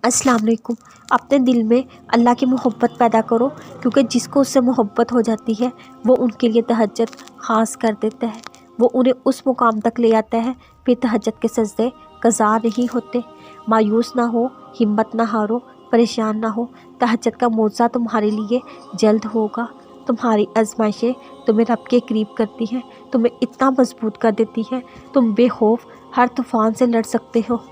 अस्सलाम वालेकुम। अपने दिल में अल्लाह की मोहब्बत पैदा करो, क्योंकि जिसको उससे मोहब्बत हो जाती है वो उनके लिए तहज्जुद ख़ास कर देता है। वो उन्हें उस मुकाम तक ले आता है, फिर तहज्जुद के सजदे क़ज़ा नहीं होते। मायूस ना हो, हिम्मत ना हारो, परेशान ना हो। तहज्जुद का मौज़ा तुम्हारे लिए जल्द होगा। तुम्हारी आजमाइशें तुम्हें रब के करीब करती हैं, तुम्हें इतना मजबूत कर देती हैं, तुम बेखौफ हर तूफ़ान से लड़ सकते हो।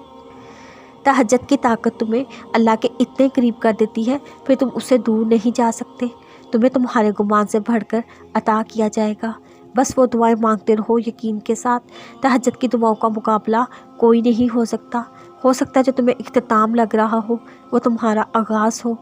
तहज्जुद की ताकत तुम्हें अल्लाह के इतने करीब कर देती है, फिर तुम उससे दूर नहीं जा सकते। तुम्हें तुम्हारे गुमान से बढ़कर अता किया जाएगा। बस वो दुआएं मांगते रहो यकीन के साथ। तहज्जुद की दुआओं का मुकाबला कोई नहीं हो सकता। हो सकता है जो तुम्हें इख्तिताम लग रहा हो वो तुम्हारा आगाज़ हो।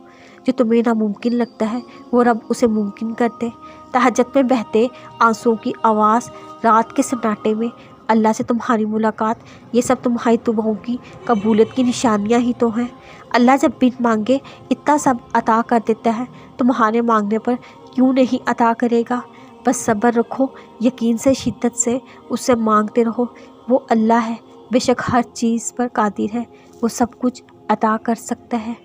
जो तुम्हें नामुमकिन लगता है वो रब उसे मुमकिन कर दे। तहज्जुद में बहते आंसुओं की आवाज़, रात के सन्नाटे में अल्लाह से तुम्हारी मुलाकात, ये सब तुम्हारी दुआओं की कबूलियत की निशानियाँ ही तो हैं। अल्लाह जब बिन मांगे इतना सब अता कर देता है, तुम्हारे मांगने पर क्यों नहीं अता करेगा। बस सब्र रखो, यकीन से, शिद्दत से उससे मांगते रहो। वो अल्लाह है, बेशक हर चीज़ पर कादिर है, वो सब कुछ अता कर सकता है।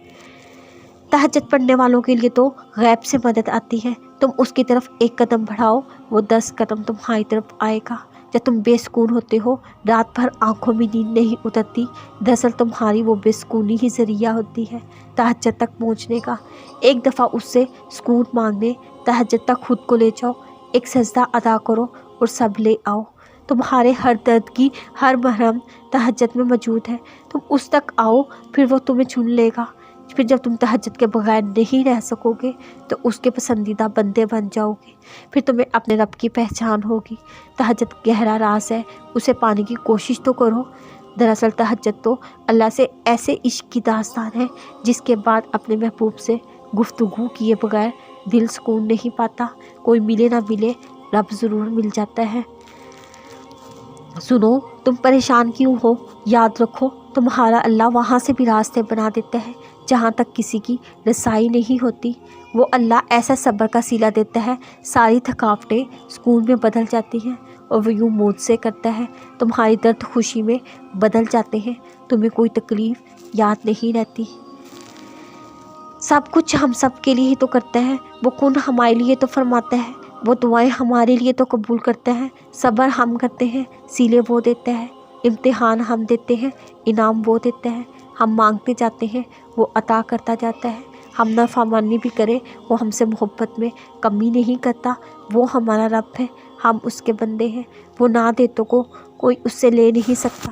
तहज्जुद पढ़ने वालों के लिए तो गैब से मदद आती है। तुम उसकी तरफ एक कदम बढ़ाओ, वो 10 कदम तुम्हारी तरफ आएगा। जब तुम बेसुकून होते हो, रात भर आंखों में नींद नहीं उतरती, दरअसल तुम्हारी वो बेसुकूनी ही ज़रिया होती है तहज्जुद तक पहुँचने का। एक दफ़ा उससे सुकून मांगने तहज्जुद तक खुद को ले जाओ, एक सजदा अदा करो और सब ले आओ। तुम्हारे हर दर्द की हर मरहम तहज्जुद में मौजूद है। तुम उस तक आओ, फिर वो तुम्हें चुन लेगा। फिर जब तुम तहज्जुद के बगैर नहीं रह सकोगे तो उसके पसंदीदा बंदे बन जाओगे। फिर तुम्हें अपने रब की पहचान होगी। तहज्जुद गहरा राज है, उसे पाने की कोशिश तो करो। दरअसल तहज्जुद तो अल्लाह से ऐसे इश्क की दास्तान है जिसके बाद अपने महबूब से गुफ्तगू किए बगैर दिल सुकून नहीं पाता। कोई मिले ना मिले, रब ज़रूर मिल जाता है। सुनो, तुम परेशान क्यों हो? याद रखो, तुम्हारा अल्लाह वहाँ से भी रास्ते बना देता है जहाँ तक किसी की रसाई नहीं होती। वो अल्लाह ऐसा सब्र का सिला देता है, सारी थकावटें सुकून में बदल जाती हैं। और वो यूँ मौज से करता है, तुम्हारी दर्द खुशी में बदल जाते हैं। तुम्हें कोई तकलीफ़ याद नहीं रहती। सब कुछ हम सब के लिए ही तो करता है। वो कौन हमारे लिए तो फरमाता है, वो दुआएं हमारे लिए तो कबूल करता है। सब्र हम करते हैं, सिले वो देता है। इम्तिहान हम देते हैं, इनाम वो देता है। हम मांगते जाते हैं, वो अता करता जाता है। हम नाफरमानी भी करें, वो हमसे मोहब्बत में कमी नहीं करता। वो हमारा रब है, हम उसके बंदे हैं। वो ना दे तो को कोई उससे ले नहीं सकता।